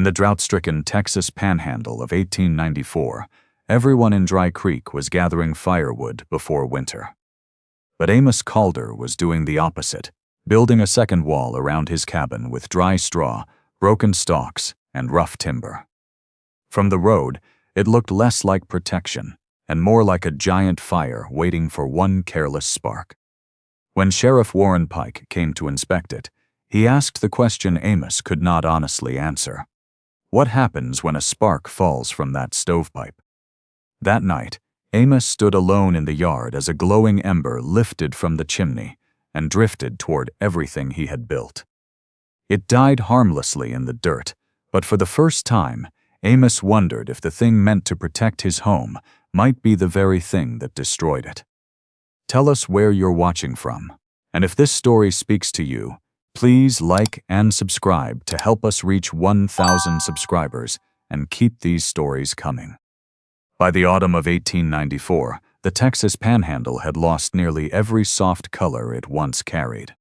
In the drought-stricken Texas Panhandle of 1894, everyone in Dry Creek was gathering firewood before winter. But Amos Calder was doing the opposite, building a second wall around his cabin with dry straw, broken stalks, and rough timber. From the road, it looked less like protection and more like a giant fire waiting for one careless spark. When Sheriff Warren Pike came to inspect it, he asked the question Amos could not honestly answer. What happens when a spark falls from that stovepipe? That night, Amos stood alone in the yard as a glowing ember lifted from the chimney and drifted toward everything he had built. It died harmlessly in the dirt, but for the first time, Amos wondered if the thing meant to protect his home might be the very thing that destroyed it. Tell us where you're watching from, and if this story speaks to you, please like and subscribe to help us reach 1,000 subscribers and keep these stories coming. By the autumn of 1894, the Texas Panhandle had lost nearly every soft color it once carried.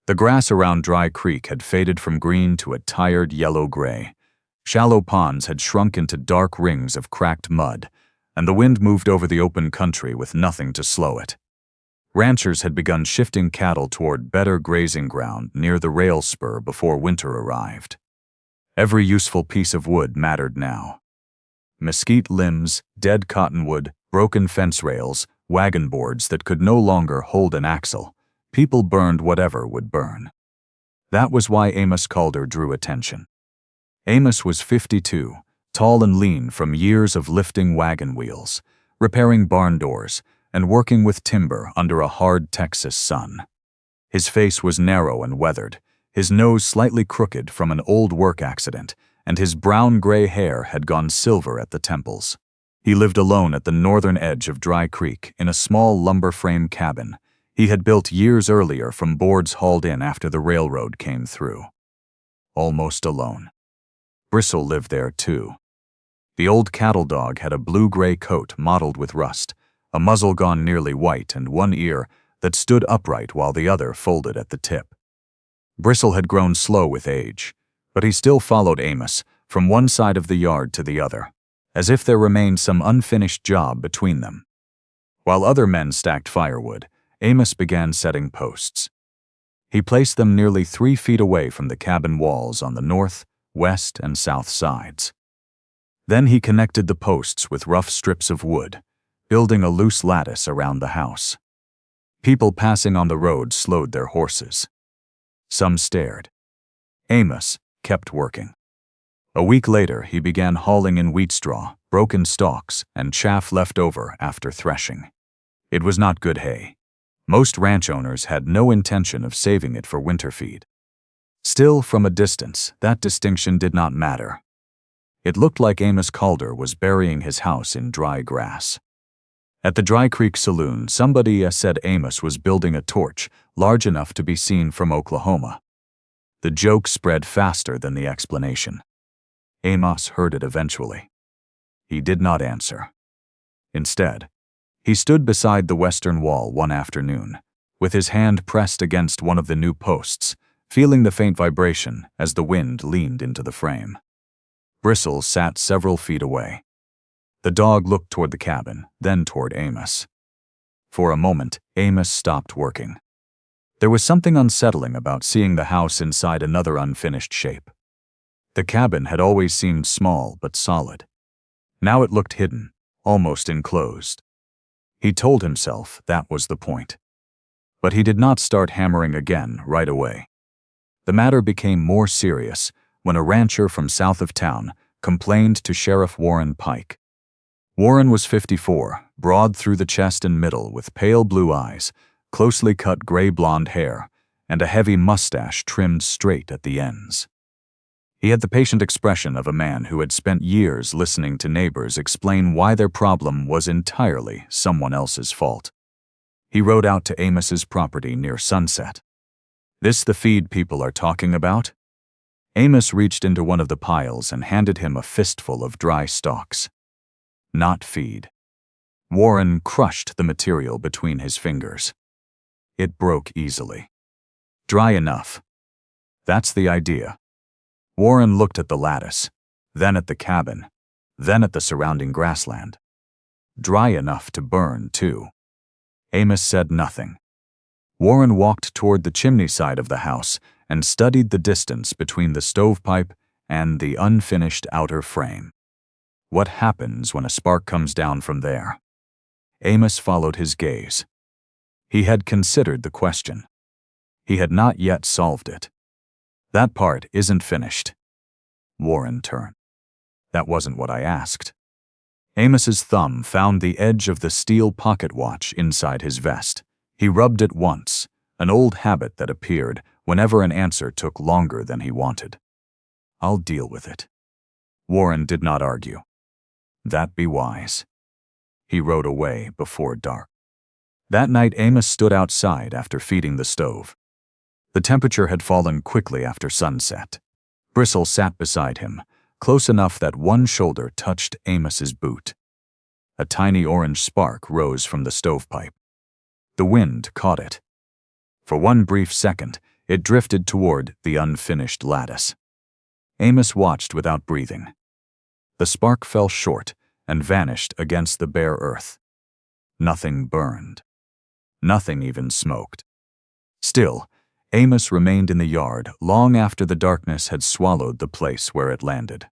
The grass around Dry Creek had faded from green to a tired yellow-gray. Shallow ponds had shrunk into dark rings of cracked mud, and the wind moved over the open country with nothing to slow it. Ranchers had begun shifting cattle toward better grazing ground near the rail spur before winter arrived. Every useful piece of wood mattered now. Mesquite limbs, dead cottonwood, broken fence rails, wagon boards that could no longer hold an axle. People burned whatever would burn. That was why Amos Calder drew attention. Amos was 52, tall and lean from years of lifting wagon wheels, repairing barn doors, and working with timber under a hard Texas sun. His face was narrow and weathered, his nose slightly crooked from an old work accident, and his brown-gray hair had gone silver at the temples. He lived alone at the northern edge of Dry Creek in a small lumber frame cabin he had built years earlier from boards hauled in after the railroad came through. Almost alone. Bristle lived there too. The old cattle dog had a blue-gray coat mottled with rust, a muzzle gone nearly white, and one ear that stood upright while the other folded at the tip. Bristle had grown slow with age, but he still followed Amos from one side of the yard to the other, as if there remained some unfinished job between them. While other men stacked firewood, Amos began setting posts. He placed them nearly 3 feet away from the cabin walls on the north, west, and south sides. Then he connected the posts with rough strips of wood, building a loose lattice around the house. People passing on the road slowed their horses. Some stared. Amos kept working. A week later, he began hauling in wheat straw, broken stalks, and chaff left over after threshing. It was not good hay. Most ranch owners had no intention of saving it for winter feed. Still, from a distance, that distinction did not matter. It looked like Amos Calder was burying his house in dry grass. At the Dry Creek Saloon, somebody said Amos was building a torch large enough to be seen from Oklahoma. The joke spread faster than the explanation. Amos heard it eventually. He did not answer. Instead, he stood beside the western wall one afternoon, with his hand pressed against one of the new posts, feeling the faint vibration as the wind leaned into the frame. Bristle sat several feet away. The dog looked toward the cabin, then toward Amos. For a moment, Amos stopped working. There was something unsettling about seeing the house inside another unfinished shape. The cabin had always seemed small but solid. Now it looked hidden, almost enclosed. He told himself that was the point. But he did not start hammering again right away. The matter became more serious when a rancher from south of town complained to Sheriff Warren Pike. Warren was 54, broad through the chest and middle, with pale blue eyes, closely cut gray-blonde hair, and a heavy mustache trimmed straight at the ends. He had the patient expression of a man who had spent years listening to neighbors explain why their problem was entirely someone else's fault. He rode out to Amos's property near sunset. "This the feed people are talking about?" Amos reached into one of the piles and handed him a fistful of dry stalks. Not feed. Warren crushed the material between his fingers. It broke easily. Dry enough. That's the idea. Warren looked at the lattice, then at the cabin, then at the surrounding grassland. Dry enough to burn, too. Amos said nothing. Warren walked toward the chimney side of the house and studied the distance between the stovepipe and the unfinished outer frame. What happens when a spark comes down from there? Amos followed his gaze. He had considered the question. He had not yet solved it. That part isn't finished. Warren turned. That wasn't what I asked. Amos's thumb found the edge of the steel pocket watch inside his vest. He rubbed it once, an old habit that appeared whenever an answer took longer than he wanted. I'll deal with it. Warren did not argue. That be wise. He rode away before dark. That night Amos stood outside after feeding the stove. The temperature had fallen quickly after sunset. Bristle sat beside him, close enough that one shoulder touched Amos's boot. A tiny orange spark rose from the stovepipe. The wind caught it. For one brief second, it drifted toward the unfinished lattice. Amos watched without breathing. The spark fell short and vanished against the bare earth. Nothing burned. Nothing even smoked. Still, Amos remained in the yard long after the darkness had swallowed the place where it landed.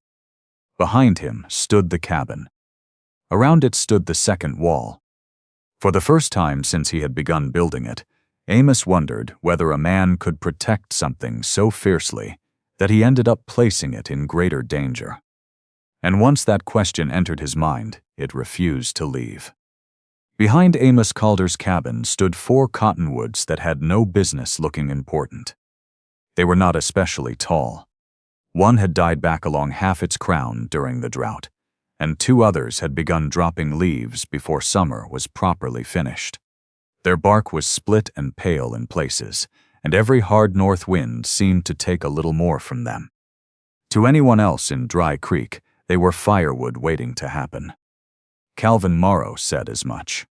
Behind him stood the cabin. Around it stood the second wall. For the first time since he had begun building it, Amos wondered whether a man could protect something so fiercely that he ended up placing it in greater danger. And once that question entered his mind, it refused to leave. Behind Amos Calder's cabin stood 4 cottonwoods that had no business looking important. They were not especially tall. One had died back along half its crown during the drought, and 2 others had begun dropping leaves before summer was properly finished. Their bark was split and pale in places, and every hard north wind seemed to take a little more from them. To anyone else in Dry Creek, they were firewood waiting to happen. Calvin Morrow said as much.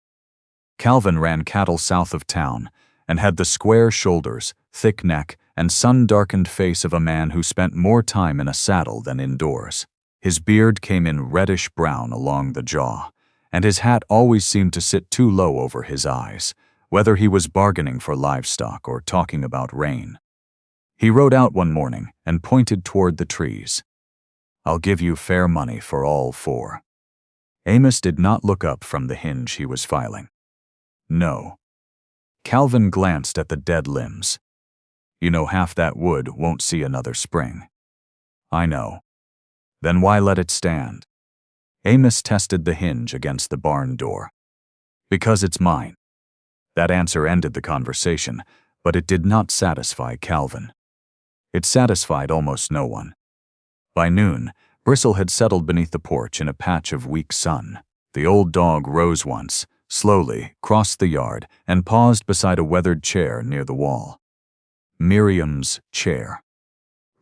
Calvin ran cattle south of town and had the square shoulders, thick neck, and sun-darkened face of a man who spent more time in a saddle than indoors. His beard came in reddish-brown along the jaw, and his hat always seemed to sit too low over his eyes, whether he was bargaining for livestock or talking about rain. He rode out one morning and pointed toward the trees. I'll give you fair money for all 4. Amos did not look up from the hinge he was filing. No. Calvin glanced at the dead limbs. You know half that wood won't see another spring. I know. Then why let it stand? Amos tested the hinge against the barn door. Because it's mine. That answer ended the conversation, but it did not satisfy Calvin. It satisfied almost no one. By noon, Bristle had settled beneath the porch in a patch of weak sun. The old dog rose once, slowly, crossed the yard, and paused beside a weathered chair near the wall. Miriam's chair.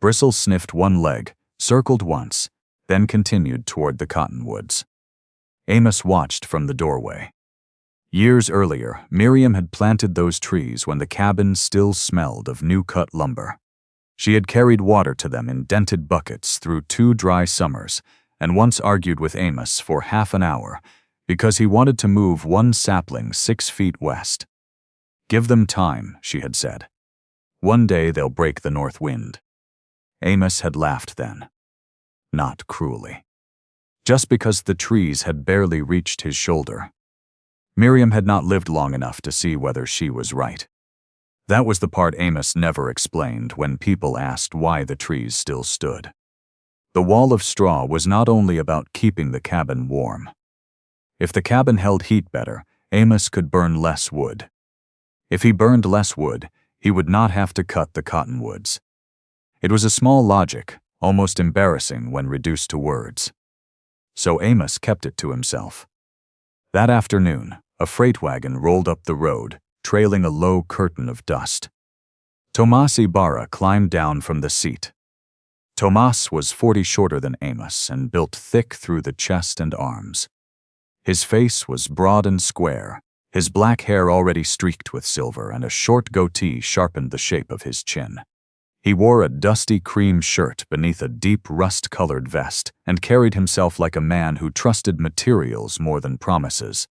Bristle sniffed one leg, circled once, then continued toward the cottonwoods. Amos watched from the doorway. Years earlier, Miriam had planted those trees when the cabin still smelled of new-cut lumber. She had carried water to them in dented buckets through 2 dry summers and once argued with Amos for half an hour because he wanted to move one sapling 6 feet west. Give them time, she had said. One day they'll break the north wind. Amos had laughed then. Not cruelly. Just because the trees had barely reached his shoulder. Miriam had not lived long enough to see whether she was right. That was the part Amos never explained when people asked why the trees still stood. The wall of straw was not only about keeping the cabin warm. If the cabin held heat better, Amos could burn less wood. If he burned less wood, he would not have to cut the cottonwoods. It was a small logic, almost embarrassing when reduced to words. So Amos kept it to himself. That afternoon, a freight wagon rolled up the road, trailing a low curtain of dust. Tomas Ibarra climbed down from the seat. Tomas was 40 shorter than Amos and built thick through the chest and arms. His face was broad and square, his black hair already streaked with silver, and a short goatee sharpened the shape of his chin. He wore a dusty cream shirt beneath a deep rust-colored vest and carried himself like a man who trusted materials more than promises.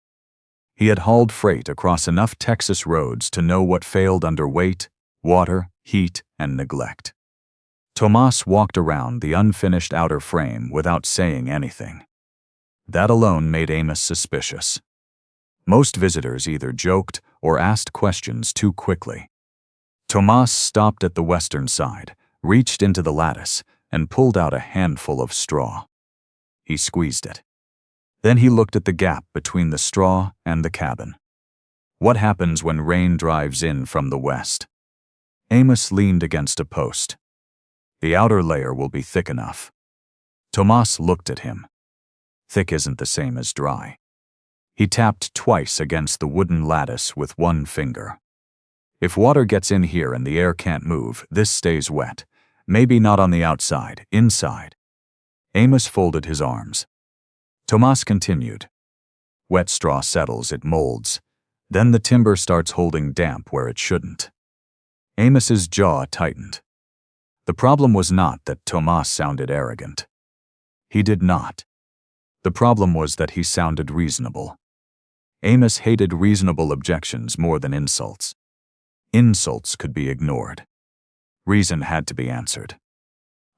He had hauled freight across enough Texas roads to know what failed under weight, water, heat, and neglect. Tomas walked around the unfinished outer frame without saying anything. That alone made Amos suspicious. Most visitors either joked or asked questions too quickly. Tomas stopped at the western side, reached into the lattice, and pulled out a handful of straw. He squeezed it. Then he looked at the gap between the straw and the cabin. What happens when rain drives in from the west? Amos leaned against a post. The outer layer will be thick enough. Tomas looked at him. Thick isn't the same as dry. He tapped twice against the wooden lattice with one finger. If water gets in here and the air can't move, this stays wet. Maybe not on the outside, inside. Amos folded his arms. Tomas continued. Wet straw settles, it molds. Then the timber starts holding damp where it shouldn't. Amos's jaw tightened. The problem was not that Tomas sounded arrogant. He did not. The problem was that he sounded reasonable. Amos hated reasonable objections more than insults. Insults could be ignored. Reason had to be answered.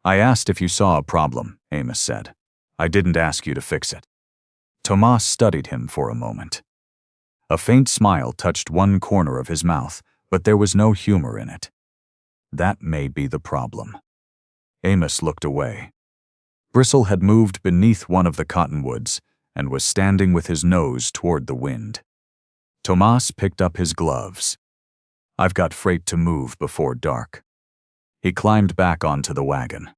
I asked if you saw a problem, Amos said. I didn't ask you to fix it. Tomas studied him for a moment. A faint smile touched one corner of his mouth, but there was no humor in it. That may be the problem. Amos looked away. Bristle had moved beneath one of the cottonwoods and was standing with his nose toward the wind. Tomas picked up his gloves. I've got freight to move before dark. He climbed back onto the wagon.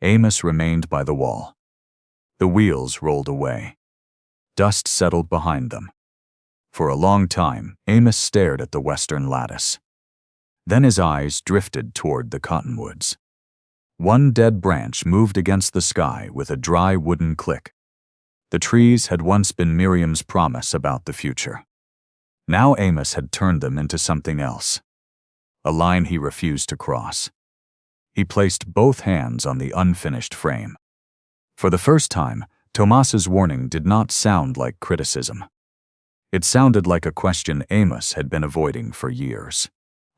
Amos remained by the wall. The wheels rolled away. Dust settled behind them. For a long time, Amos stared at the western lattice. Then his eyes drifted toward the cottonwoods. One dead branch moved against the sky with a dry wooden click. The trees had once been Miriam's promise about the future. Now Amos had turned them into something else. A line he refused to cross. He placed both hands on the unfinished frame. For the first time, Tomas's warning did not sound like criticism. It sounded like a question Amos had been avoiding for years.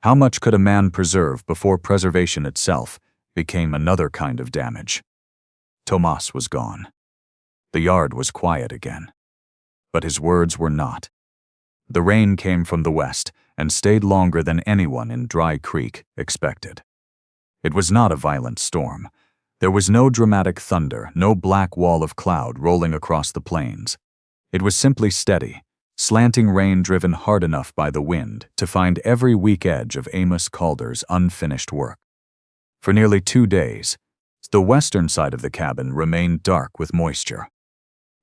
How much could a man preserve before preservation itself became another kind of damage? Tomas was gone. The yard was quiet again. But his words were not. The rain came from the west and stayed longer than anyone in Dry Creek expected. It was not a violent storm. There was no dramatic thunder, no black wall of cloud rolling across the plains. It was simply steady, slanting rain driven hard enough by the wind to find every weak edge of Amos Calder's unfinished work. For nearly 2 days, the western side of the cabin remained dark with moisture.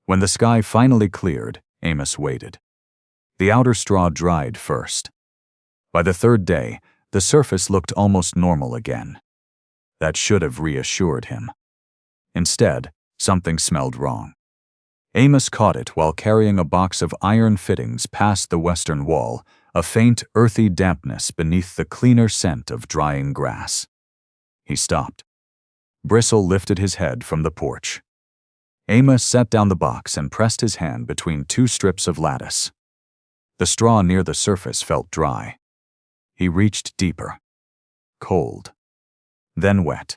When the sky finally cleared, Amos waited. The outer straw dried first. By the 3rd day, the surface looked almost normal again. That should have reassured him. Instead, something smelled wrong. Amos caught it while carrying a box of iron fittings past the western wall, a faint, earthy dampness beneath the cleaner scent of drying grass. He stopped. Bristle lifted his head from the porch. Amos set down the box and pressed his hand between 2 strips of lattice. The straw near the surface felt dry. He reached deeper. Cold. Then wet.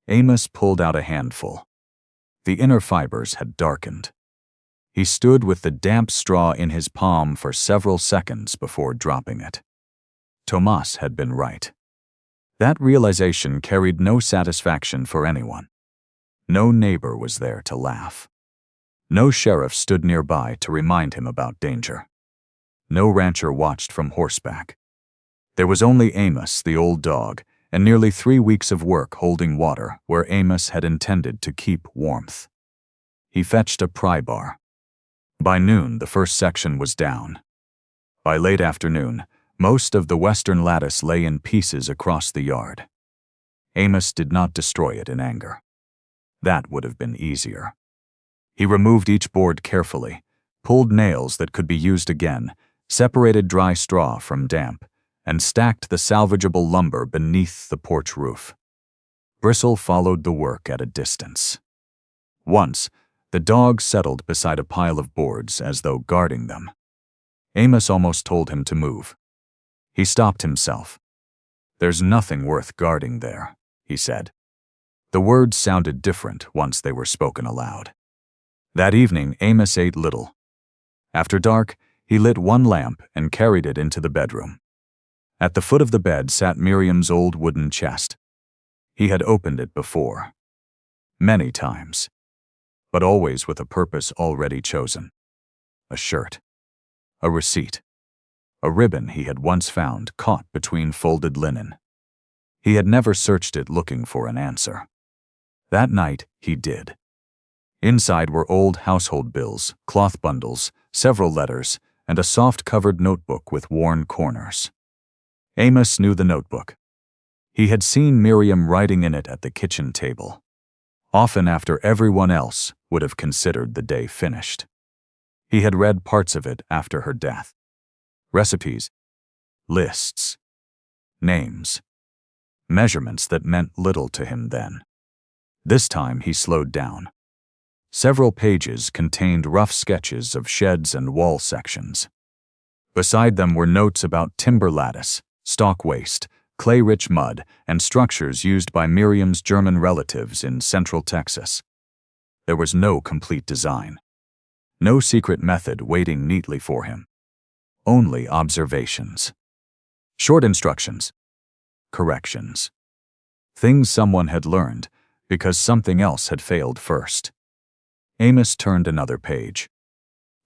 Amos pulled out a handful. The inner fibers had darkened. He stood with the damp straw in his palm for several seconds before dropping it. Tomas had been right. That realization carried no satisfaction for anyone. No neighbor was there to laugh. No sheriff stood nearby to remind him about danger. No rancher watched from horseback. There was only Amos, the old dog, and nearly 3 weeks of work holding water where Amos had intended to keep warmth. He fetched a pry bar. By noon, the first section was down. By late afternoon, most of the western lattice lay in pieces across the yard. Amos did not destroy it in anger. That would have been easier. He removed each board carefully, pulled nails that could be used again, separated dry straw from damp, and stacked the salvageable lumber beneath the porch roof. Bristle followed the work at a distance. Once, the dog settled beside a pile of boards as though guarding them. Amos almost told him to move. He stopped himself. "There's nothing worth guarding there," he said. The words sounded different once they were spoken aloud. That evening, Amos ate little. After dark, he lit one lamp and carried it into the bedroom. At the foot of the bed sat Miriam's old wooden chest. He had opened it before. Many times. But always with a purpose already chosen. A shirt. A receipt. A ribbon he had once found caught between folded linen. He had never searched it looking for an answer. That night, he did. Inside were old household bills, cloth bundles, several letters, and a soft-covered notebook with worn corners. Amos knew the notebook. He had seen Miriam writing in it at the kitchen table, often after everyone else would have considered the day finished. He had read parts of it after her death. Recipes, lists, names, measurements that meant little to him then. This time he slowed down. Several pages contained rough sketches of sheds and wall sections. Beside them were notes about timber lattice, stock waste, clay-rich mud, and structures used by Miriam's German relatives in central Texas. There was no complete design. No secret method waiting neatly for him. Only observations. Short instructions. Corrections. Things someone had learned because something else had failed first. Amos turned another page.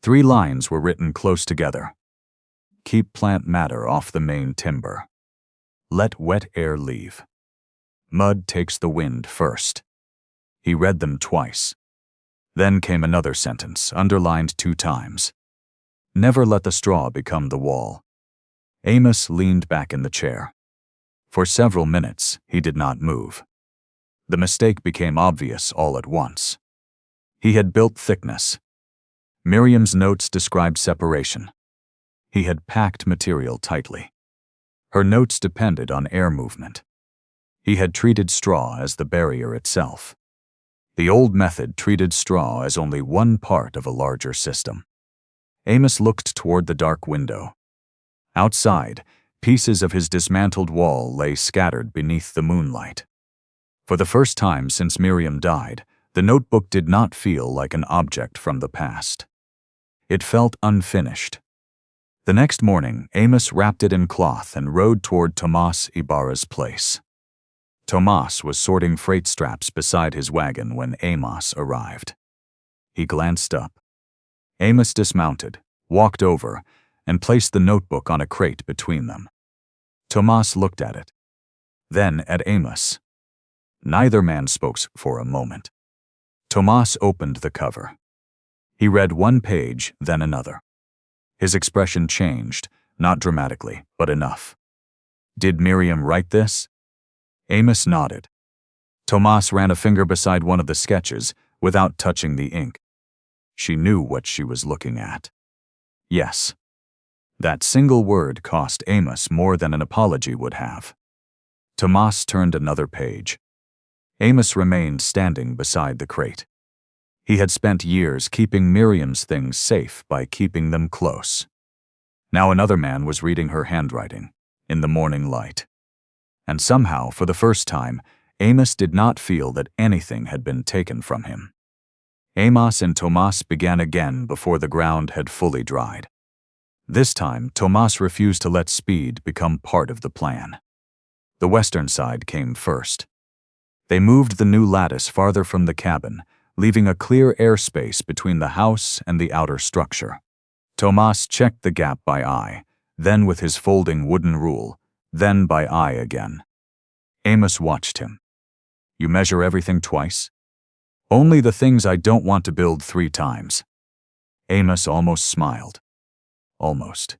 3 lines were written close together. Keep plant matter off the main timber. Let wet air leave. Mud takes the wind first. He read them twice. Then came another sentence, underlined 2 times. Never let the straw become the wall. Amos leaned back in the chair. For several minutes, he did not move. The mistake became obvious all at once. He had built thickness. Miriam's notes described separation. He had packed material tightly. Her notes depended on air movement. He had treated straw as the barrier itself. The old method treated straw as only one part of a larger system. Amos looked toward the dark window. Outside, pieces of his dismantled wall lay scattered beneath the moonlight. For the first time since Miriam died, the notebook did not feel like an object from the past. It felt unfinished. The next morning, Amos wrapped it in cloth and rode toward Tomas Ibarra's place. Tomas was sorting freight straps beside his wagon when Amos arrived. He glanced up. Amos dismounted, walked over, and placed the notebook on a crate between them. Tomas looked at it. Then at Amos. Neither man spoke for a moment. Tomas opened the cover. He read one page, then another. His expression changed, not dramatically, but enough. Did Miriam write this? Amos nodded. Tomas ran a finger beside one of the sketches without touching the ink. She knew what she was looking at. Yes. That single word cost Amos more than an apology would have. Tomas turned another page. Amos remained standing beside the crate. He had spent years keeping Miriam's things safe by keeping them close. Now another man was reading her handwriting, in the morning light. And somehow, for the first time, Amos did not feel that anything had been taken from him. Amos and Tomas began again before the ground had fully dried. This time, Tomas refused to let speed become part of the plan. The western side came first. They moved the new lattice farther from the cabin, leaving a clear airspace between the house and the outer structure. Tomas checked the gap by eye, then with his folding wooden rule, then by eye again. Amos watched him. You measure everything twice? Only the things I don't want to build 3 times. Amos almost smiled. Almost.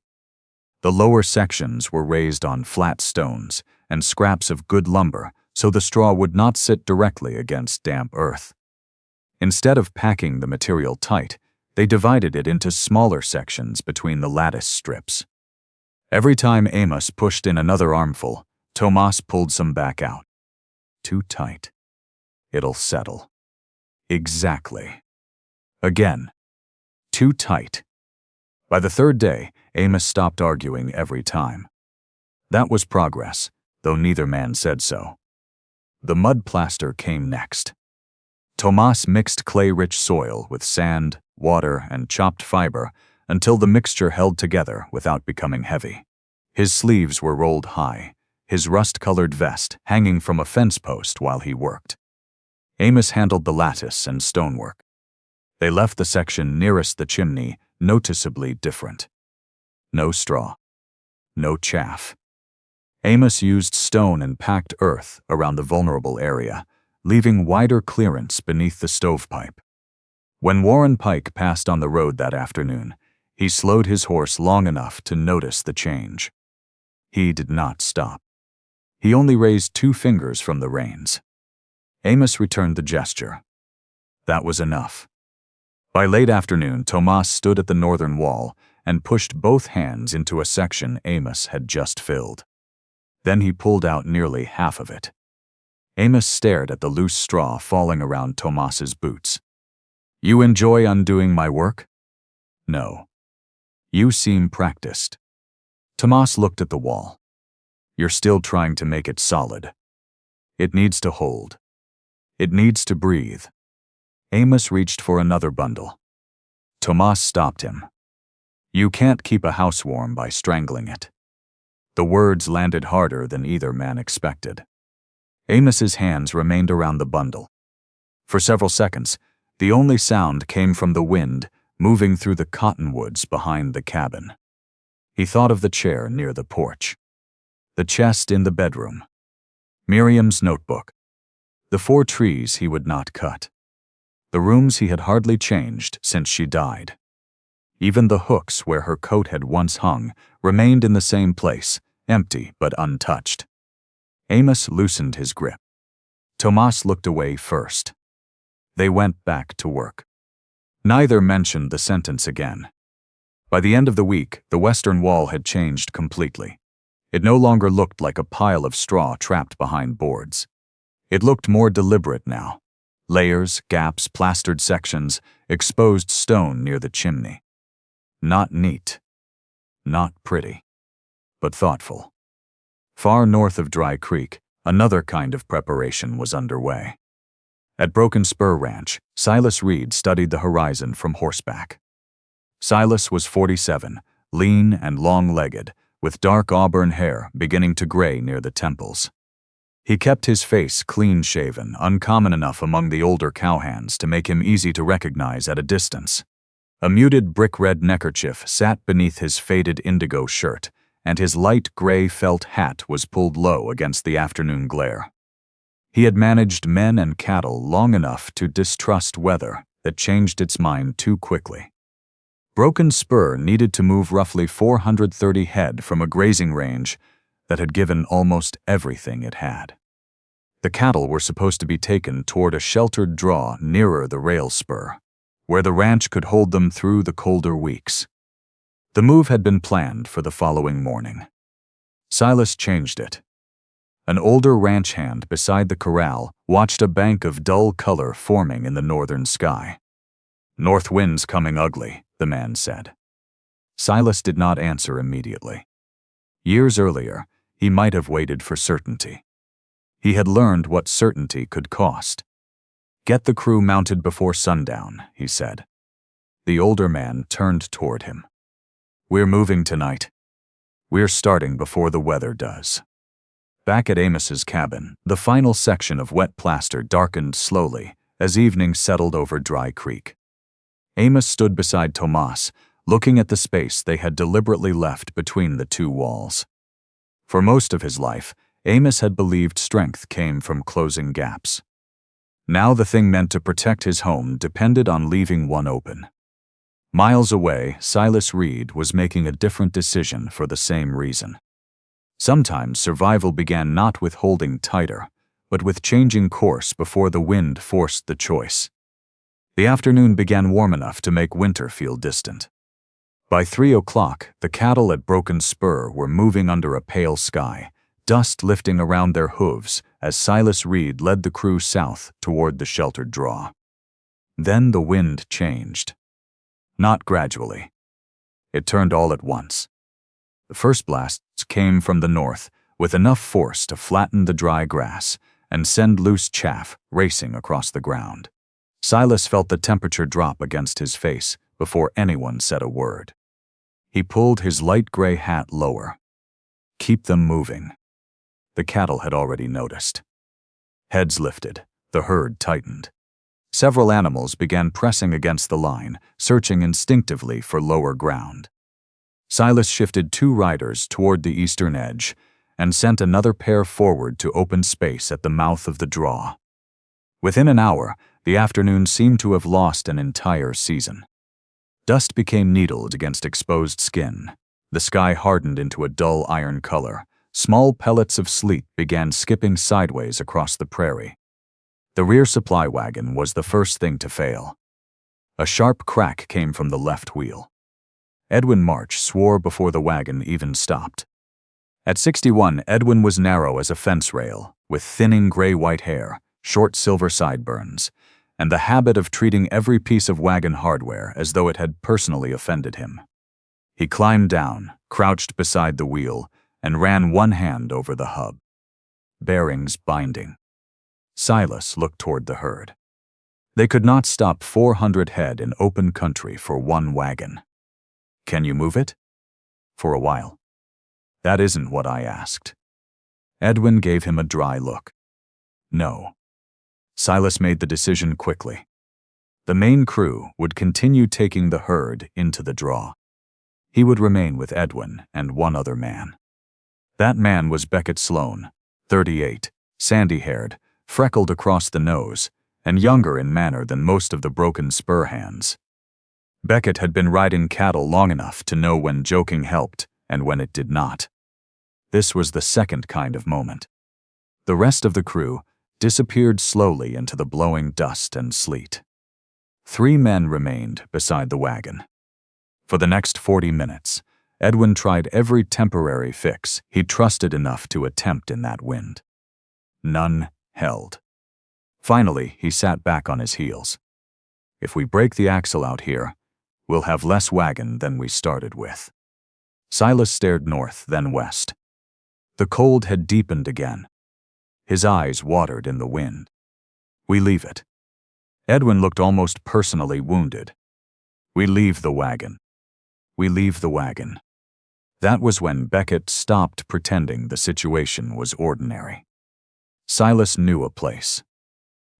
The lower sections were raised on flat stones and scraps of good lumber, so the straw would not sit directly against damp earth. Instead of packing the material tight, they divided it into smaller sections between the lattice strips. Every time Amos pushed in another armful, Tomas pulled some back out. Too tight. It'll settle. Exactly. Again. Too tight. By the third day, Amos stopped arguing every time. That was progress, though neither man said so. The mud plaster came next. Tomas mixed clay-rich soil with sand, water, and chopped fiber until the mixture held together without becoming heavy. His sleeves were rolled high, his rust-colored vest hanging from a fence post while he worked. Amos handled the lattice and stonework. They left the section nearest the chimney noticeably different. No straw. No chaff. Amos used stone and packed earth around the vulnerable area, leaving wider clearance beneath the stovepipe. When Warren Pike passed on the road that afternoon, he slowed his horse long enough to notice the change. He did not stop. He only raised 2 fingers from the reins. Amos returned the gesture. That was enough. By late afternoon, Tomas stood at the northern wall and pushed both hands into a section Amos had just filled. Then he pulled out nearly half of it. Amos stared at the loose straw falling around Tomas's boots. "You enjoy undoing my work?" "No." "You seem practiced." Tomas looked at the wall. "You're still trying to make it solid. It needs to hold. It needs to breathe." Amos reached for another bundle. Tomas stopped him. "You can't keep a house warm by strangling it." The words landed harder than either man expected. Amos's hands remained around the bundle. For several seconds, the only sound came from the wind moving through the cottonwoods behind the cabin. He thought of the chair near the porch, the chest in the bedroom, Miriam's notebook, the 4 trees he would not cut, the rooms he had hardly changed since she died. Even the hooks where her coat had once hung remained in the same place, empty but untouched. Amos loosened his grip. Tomas looked away first. They went back to work. Neither mentioned the sentence again. By the end of the week, the western wall had changed completely. It no longer looked like a pile of straw trapped behind boards. It looked more deliberate now. Layers, gaps, plastered sections, exposed stone near the chimney. Not neat. Not pretty. But thoughtful. Far north of Dry Creek, another kind of preparation was underway. At Broken Spur Ranch, Silas Reed studied the horizon from horseback. Silas was 47, lean and long-legged, with dark auburn hair beginning to gray near the temples. He kept his face clean-shaven, uncommon enough among the older cowhands to make him easy to recognize at a distance. A muted brick-red neckerchief sat beneath his faded indigo shirt, and his light gray felt hat was pulled low against the afternoon glare. He had managed men and cattle long enough to distrust weather that changed its mind too quickly. Broken Spur needed to move roughly 430 head from a grazing range that had given almost everything it had. The cattle were supposed to be taken toward a sheltered draw nearer the rail spur, where the ranch could hold them through the colder weeks. The move had been planned for the following morning. Silas changed it. An older ranch hand beside the corral watched a bank of dull color forming in the northern sky. "North wind's coming ugly," the man said. Silas did not answer immediately. Years earlier, he might have waited for certainty. He had learned what certainty could cost. "Get the crew mounted before sundown," he said. The older man turned toward him. "We're moving tonight. We're starting before the weather does." Back at Amos's cabin, the final section of wet plaster darkened slowly as evening settled over Dry Creek. Amos stood beside Tomas, looking at the space they had deliberately left between the 2 walls. For most of his life, Amos had believed strength came from closing gaps. Now the thing meant to protect his home depended on leaving one open. Miles away, Silas Reed was making a different decision for the same reason. Sometimes survival began not with holding tighter, but with changing course before the wind forced the choice. The afternoon began warm enough to make winter feel distant. By 3 o'clock, the cattle at Broken Spur were moving under a pale sky, dust lifting around their hooves as Silas Reed led the crew south toward the sheltered draw. Then the wind changed. Not gradually. It turned all at once. The first blasts came from the north, with enough force to flatten the dry grass and send loose chaff racing across the ground. Silas felt the temperature drop against his face before anyone said a word. He pulled his light gray hat lower. Keep them moving. The cattle had already noticed. Heads lifted, the herd tightened. Several animals began pressing against the line, searching instinctively for lower ground. Silas shifted 2 riders toward the eastern edge and sent another pair forward to open space at the mouth of the draw. Within an hour, the afternoon seemed to have lost an entire season. Dust became needled against exposed skin. The sky hardened into a dull iron color. Small pellets of sleet began skipping sideways across the prairie. The rear supply wagon was the first thing to fail. A sharp crack came from the left wheel. Edwin March swore before the wagon even stopped. At 61, Edwin was narrow as a fence rail, with thinning gray-white hair, short silver sideburns, and the habit of treating every piece of wagon hardware as though it had personally offended him. He climbed down, crouched beside the wheel, and ran one hand over the hub. Bearings binding. Silas looked toward the herd. They could not stop 400 head in open country for one wagon. Can you move it? For a while. That isn't what I asked. Edwin gave him a dry look. No. Silas made the decision quickly. The main crew would continue taking the herd into the draw. He would remain with Edwin and one other man. That man was Beckett Sloan, 38, sandy-haired, freckled across the nose, and younger in manner than most of the Broken Spur hands. Beckett had been riding cattle long enough to know when joking helped and when it did not. This was the second kind of moment. The rest of the crew disappeared slowly into the blowing dust and sleet. 3 men remained beside the wagon. For the next 40 minutes, Edwin tried every temporary fix he trusted enough to attempt in that wind. None held. Finally, he sat back on his heels. If we break the axle out here, we'll have less wagon than we started with. Silas stared north, then west. The cold had deepened again. His eyes watered in the wind. We leave it. Edwin looked almost personally wounded. We leave the wagon. We leave the wagon. That was when Beckett stopped pretending the situation was ordinary. Silas knew a place.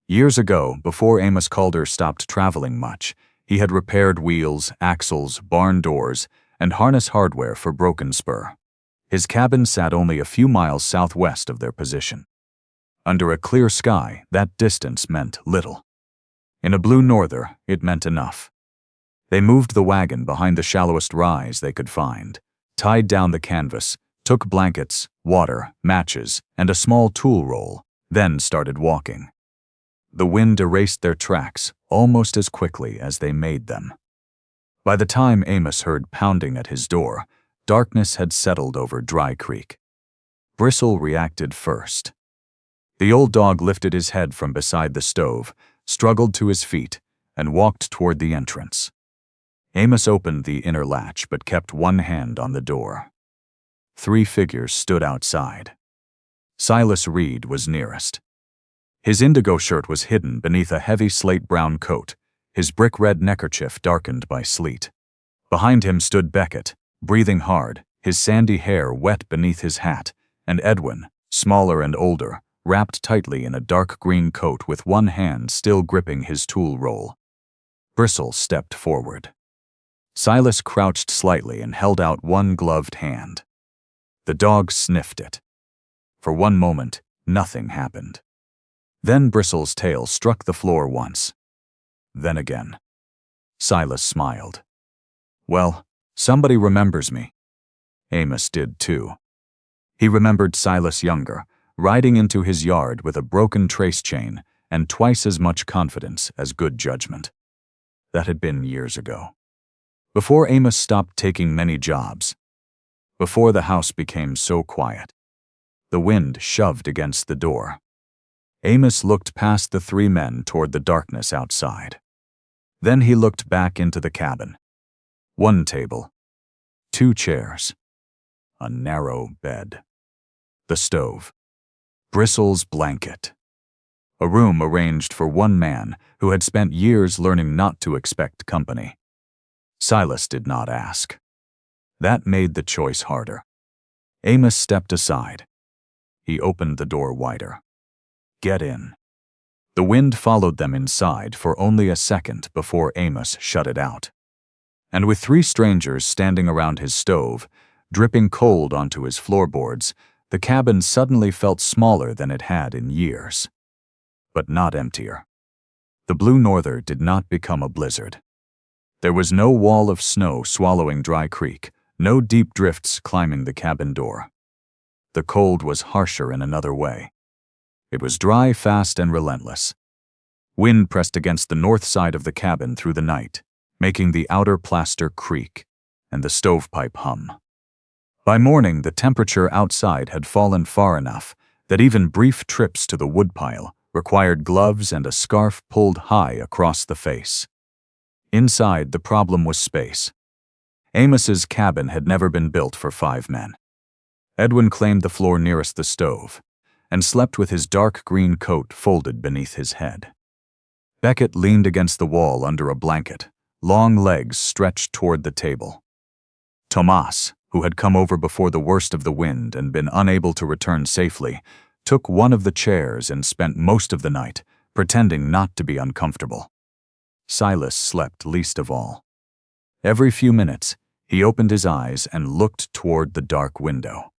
Years ago, before Amos Calder stopped traveling much, he had repaired wheels, axles, barn doors, and harness hardware for Broken Spur. His cabin sat only a few miles southwest of their position. Under a clear sky, that distance meant little. In a blue norther, it meant enough. They moved the wagon behind the shallowest rise they could find, tied down the canvas, took blankets, water, matches, and a small tool roll, then started walking. The wind erased their tracks almost as quickly as they made them. By the time Amos heard pounding at his door, darkness had settled over Dry Creek. Bristle reacted first. The old dog lifted his head from beside the stove, struggled to his feet, and walked toward the entrance. Amos opened the inner latch but kept one hand on the door. 3 figures stood outside. Silas Reed was nearest. His indigo shirt was hidden beneath a heavy slate-brown coat, his brick-red neckerchief darkened by sleet. Behind him stood Beckett, breathing hard, his sandy hair wet beneath his hat, and Edwin, smaller and older, wrapped tightly in a dark green coat with one hand still gripping his tool roll. Bristle stepped forward. Silas crouched slightly and held out one gloved hand. The dog sniffed it. For one moment, nothing happened. Then Bristle's tail struck the floor once. Then again. Silas smiled. Well, somebody remembers me. Amos did too. He remembered Silas younger, riding into his yard with a broken trace chain and twice as much confidence as good judgment. That had been years ago. Before Amos stopped taking many jobs, before the house became so quiet, the wind shoved against the door. Amos looked past the three men toward the darkness outside. Then he looked back into the cabin. One table, two chairs, a narrow bed, the stove, Bristle's blanket, a room arranged for one man who had spent years learning not to expect company. Silas did not ask. That made the choice harder. Amos stepped aside. He opened the door wider. Get in. The wind followed them inside for only a second before Amos shut it out. And with three strangers standing around his stove, dripping cold onto his floorboards, the cabin suddenly felt smaller than it had in years. But not emptier. The blue norther did not become a blizzard. There was no wall of snow swallowing Dry Creek, no deep drifts climbing the cabin door. The cold was harsher in another way. It was dry, fast, and relentless. Wind pressed against the north side of the cabin through the night, making the outer plaster creak and the stovepipe hum. By morning, the temperature outside had fallen far enough that even brief trips to the woodpile required gloves and a scarf pulled high across the face. Inside, the problem was space. Amos's cabin had never been built for 5 men. Edwin claimed the floor nearest the stove and slept with his dark green coat folded beneath his head. Beckett leaned against the wall under a blanket, long legs stretched toward the table. Tomas, who had come over before the worst of the wind and been unable to return safely, took one of the chairs and spent most of the night pretending not to be uncomfortable. Silas slept least of all. Every few minutes, he opened his eyes and looked toward the dark window.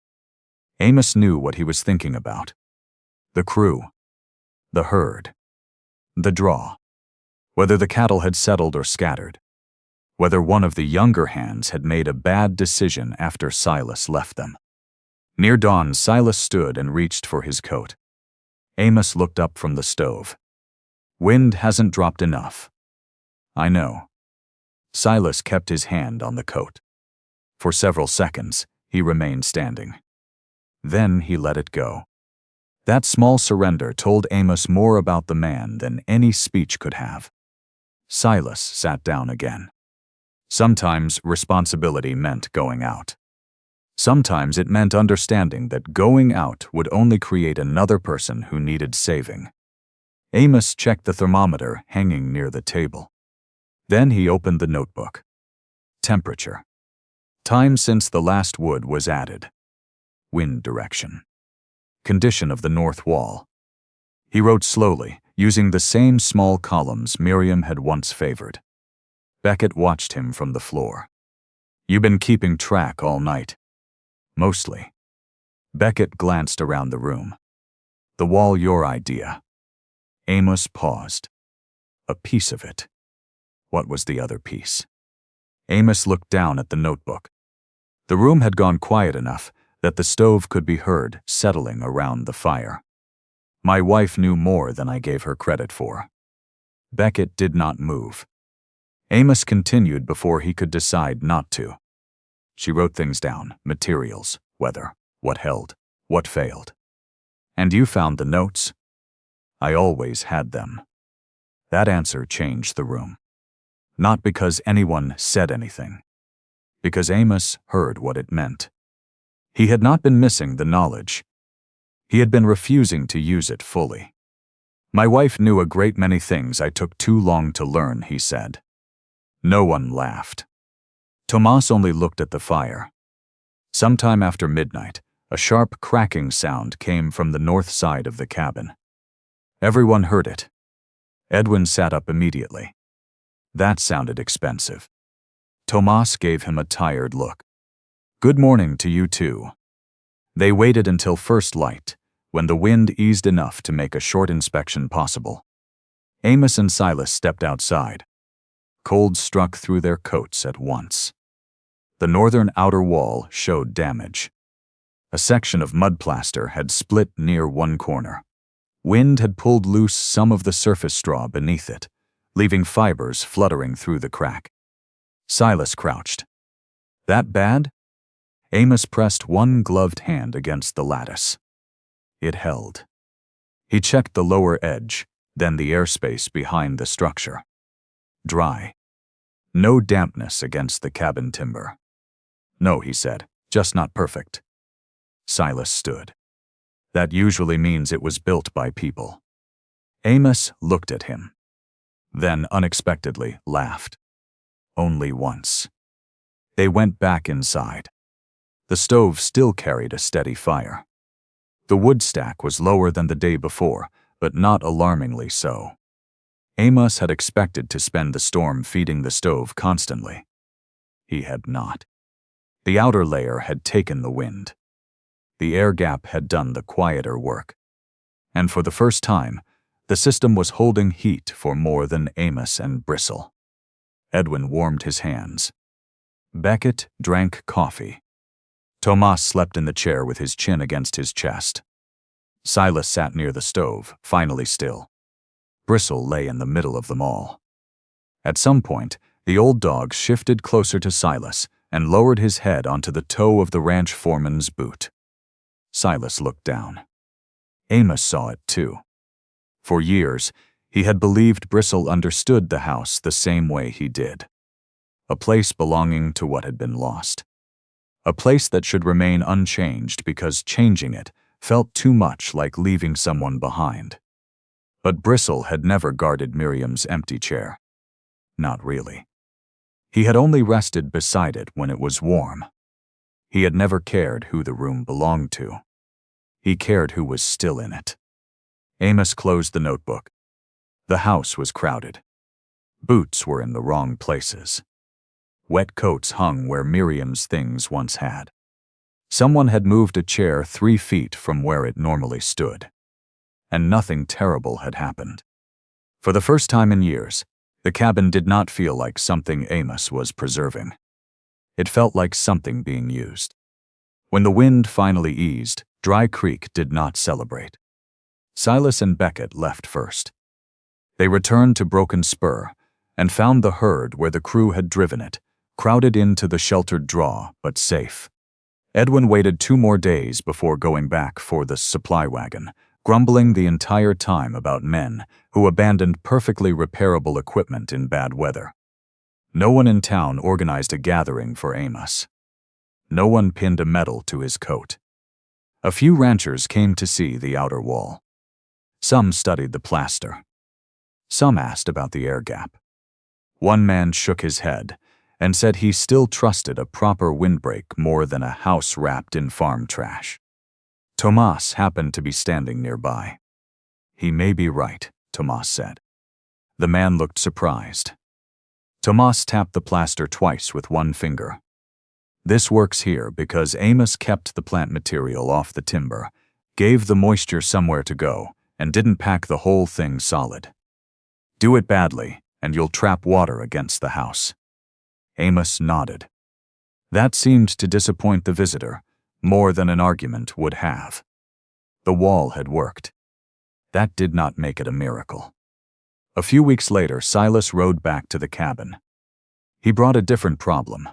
Amos knew what he was thinking about. The crew, the herd, the draw, whether the cattle had settled or scattered, whether one of the younger hands had made a bad decision after Silas left them. Near dawn, Silas stood and reached for his coat. Amos looked up from the stove. Wind hasn't dropped enough. I know. Silas kept his hand on the coat. For several seconds, he remained standing. Then he let it go. That small surrender told Amos more about the man than any speech could have. Silas sat down again. Sometimes responsibility meant going out. Sometimes it meant understanding that going out would only create another person who needed saving. Amos checked the thermometer hanging near the table. Then he opened the notebook. Temperature. Time since the last wood was added. Wind direction. Condition of the north wall. He wrote slowly, using the same small columns Miriam had once favored. Beckett watched him from the floor. "You've been keeping track all night." "Mostly." Beckett glanced around the room. "The wall your idea?" Amos paused. "A piece of it." What was the other piece? Amos looked down at the notebook. The room had gone quiet enough that the stove could be heard settling around the fire. "My wife knew more than I gave her credit for." Beckett did not move. Amos continued before he could decide not to. "She wrote things down, materials, weather, what held, what failed. And you found the notes?" "I always had them." That answer changed the room. Not because anyone said anything. Because Amos heard what it meant. He had not been missing the knowledge. He had been refusing to use it fully. "My wife knew a great many things I took too long to learn," he said. No one laughed. Tomas only looked at the fire. Sometime after midnight, a sharp cracking sound came from the north side of the cabin. Everyone heard it. Edwin sat up immediately. That sounded expensive. Tomas gave him a tired look. "Good morning to you too." They waited until first light, when the wind eased enough to make a short inspection possible. Amos and Silas stepped outside. Cold struck through their coats at once. The northern outer wall showed damage. A section of mud plaster had split near one corner. Wind had pulled loose some of the surface straw beneath it, leaving fibers fluttering through the crack. Silas crouched. That bad? Amos pressed one gloved hand against the lattice. It held. He checked the lower edge, then the airspace behind the structure. Dry. No dampness against the cabin timber. No, he said, just not perfect. Silas stood. That usually means it was built by people. Amos looked at him. Then, unexpectedly, laughed. Only once. They went back inside. The stove still carried a steady fire. The wood stack was lower than the day before, but not alarmingly so. Amos had expected to spend the storm feeding the stove constantly. He had not. The outer layer had taken the wind. The air gap had done the quieter work. And for the first time, the system was holding heat for more than Amos and Bristle. Edwin warmed his hands. Beckett drank coffee. Tomas slept in the chair with his chin against his chest. Silas sat near the stove, finally still. Bristle lay in the middle of them all. At some point, the old dog shifted closer to Silas and lowered his head onto the toe of the ranch foreman's boot. Silas looked down. Amos saw it too. For years, he had believed Bristle understood the house the same way he did. A place belonging to what had been lost. A place that should remain unchanged because changing it felt too much like leaving someone behind. But Bristle had never guarded Miriam's empty chair. Not really. He had only rested beside it when it was warm. He had never cared who the room belonged to. He cared who was still in it. Amos closed the notebook. The house was crowded. Boots were in the wrong places. Wet coats hung where Miriam's things once had. Someone had moved a chair 3 feet from where it normally stood. And nothing terrible had happened. For the first time in years, the cabin did not feel like something Amos was preserving. It felt like something being used. When the wind finally eased, Dry Creek did not celebrate. Silas and Beckett left first. They returned to Broken Spur and found the herd where the crew had driven it, crowded into the sheltered draw, but safe. Edwin waited 2 more days before going back for the supply wagon, grumbling the entire time about men who abandoned perfectly repairable equipment in bad weather. No one in town organized a gathering for Amos. No one pinned a medal to his coat. A few ranchers came to see the outer wall. Some studied the plaster. Some asked about the air gap. One man shook his head and said he still trusted a proper windbreak more than a house wrapped in farm trash. Tomas happened to be standing nearby. He may be right, Tomas said. The man looked surprised. Tomas tapped the plaster twice with one finger. This works here because Amos kept the plant material off the timber, gave the moisture somewhere to go, and didn't pack the whole thing solid. Do it badly, and you'll trap water against the house. Amos nodded. That seemed to disappoint the visitor, more than an argument would have. The wall had worked. That did not make it a miracle. A few weeks later, Silas rode back to the cabin. He brought a different problem.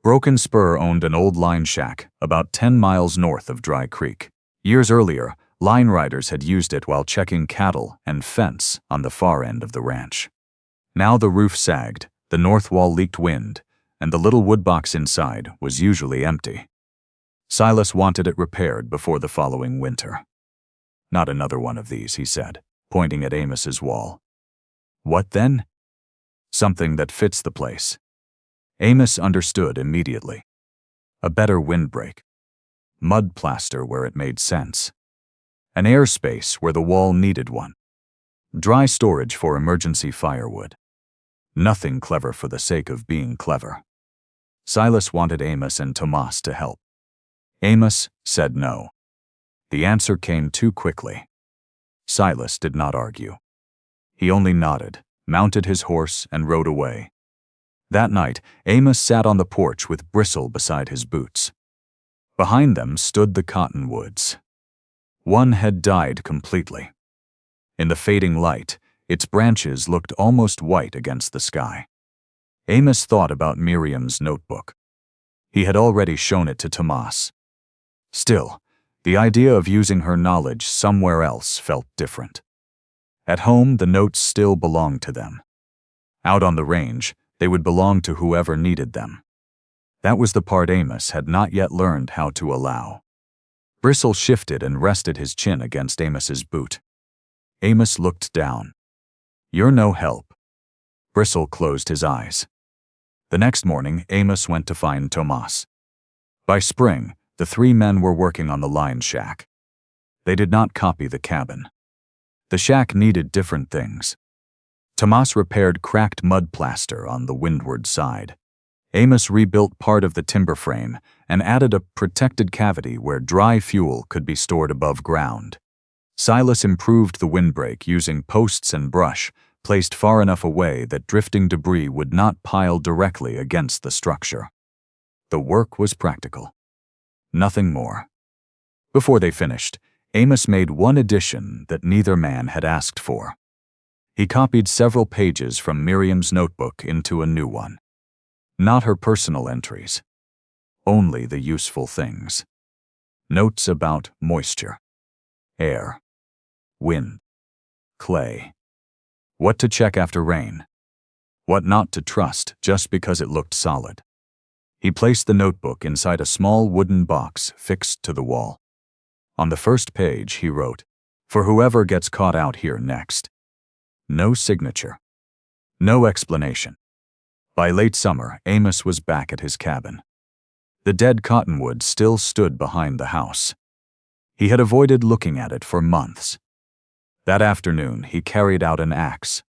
Broken Spur owned an old line shack about 10 miles north of Dry Creek. Years earlier, line riders had used it while checking cattle and fence on the far end of the ranch. Now the roof sagged, the north wall leaked wind, and the little wood box inside was usually empty. Silas wanted it repaired before the following winter. Not another one of these, he said, pointing at Amos's wall. What then? Something that fits the place. Amos understood immediately. A better windbreak. Mud plaster where it made sense. An airspace where the wall needed one. Dry storage for emergency firewood. Nothing clever for the sake of being clever. Silas wanted Amos and Tomas to help. Amos said no. The answer came too quickly. Silas did not argue. He only nodded, mounted his horse, and rode away. That night, Amos sat on the porch with Bristle beside his boots. Behind them stood the cottonwoods. One had died completely. In the fading light, its branches looked almost white against the sky. Amos thought about Miriam's notebook. He had already shown it to Tomas. Still, the idea of using her knowledge somewhere else felt different. At home, the notes still belonged to them. Out on the range, they would belong to whoever needed them. That was the part Amos had not yet learned how to allow. Bristle shifted and rested his chin against Amos's boot. Amos looked down. "You're no help." Bristle closed his eyes. The next morning, Amos went to find Tomas. By spring, the three men were working on the line shack. They did not copy the cabin. The shack needed different things. Tomas repaired cracked mud plaster on the windward side. Amos rebuilt part of the timber frame and added a protected cavity where dry fuel could be stored above ground. Silas improved the windbreak using posts and brush, placed far enough away that drifting debris would not pile directly against the structure. The work was practical. Nothing more. Before they finished, Amos made one addition that neither man had asked for. He copied several pages from Miriam's notebook into a new one. Not her personal entries. Only the useful things. Notes about moisture, air, wind, clay. What to check after rain. What not to trust just because it looked solid. He placed the notebook inside a small wooden box fixed to the wall. On the first page, he wrote, "For whoever gets caught out here next." No signature. No explanation. By late summer, Amos was back at his cabin. The dead cottonwood still stood behind the house. He had avoided looking at it for months. That afternoon, he carried out an axe.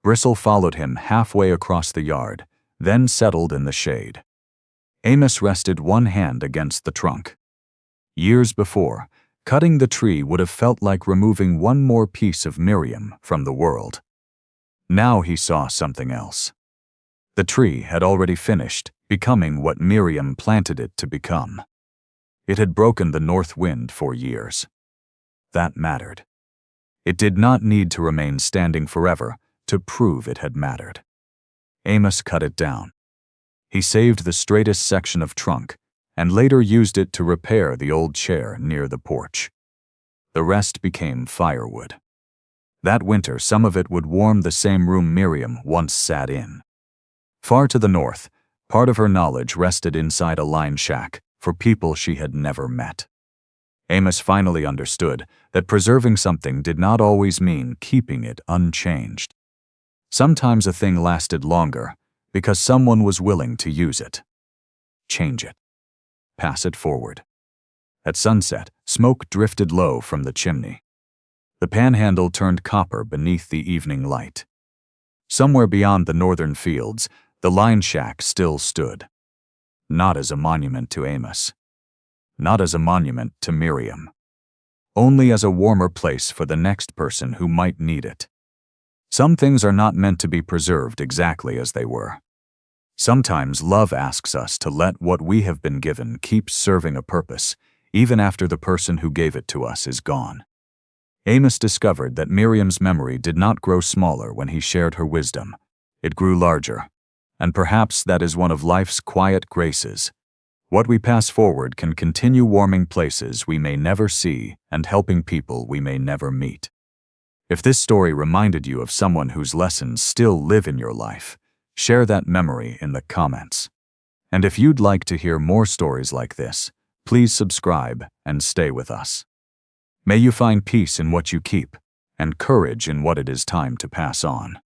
Bristle followed him halfway across the yard, then settled in the shade. Amos rested one hand against the trunk. Years before, cutting the tree would have felt like removing one more piece of Miriam from the world. Now he saw something else. The tree had already finished, becoming what Miriam planted it to become. It had broken the north wind for years. That mattered. It did not need to remain standing forever to prove it had mattered. Amos cut it down. He saved the straightest section of trunk and later used it to repair the old chair near the porch. The rest became firewood. That winter, some of it would warm the same room Miriam once sat in. Far to the north, part of her knowledge rested inside a line shack for people she had never met. Amos finally understood that preserving something did not always mean keeping it unchanged. Sometimes a thing lasted longer because someone was willing to use it. Change it. Pass it forward. At sunset, smoke drifted low from the chimney. The Panhandle turned copper beneath the evening light. Somewhere beyond the northern fields, the line shack still stood. Not as a monument to Amos. Not as a monument to Miriam. Only as a warmer place for the next person who might need it. Some things are not meant to be preserved exactly as they were. Sometimes love asks us to let what we have been given keep serving a purpose, even after the person who gave it to us is gone. Amos discovered that Miriam's memory did not grow smaller when he shared her wisdom. It grew larger. And perhaps that is one of life's quiet graces. What we pass forward can continue warming places we may never see and helping people we may never meet. If this story reminded you of someone whose lessons still live in your life, share that memory in the comments. And if you'd like to hear more stories like this, please subscribe and stay with us. May you find peace in what you keep and courage in what it is time to pass on.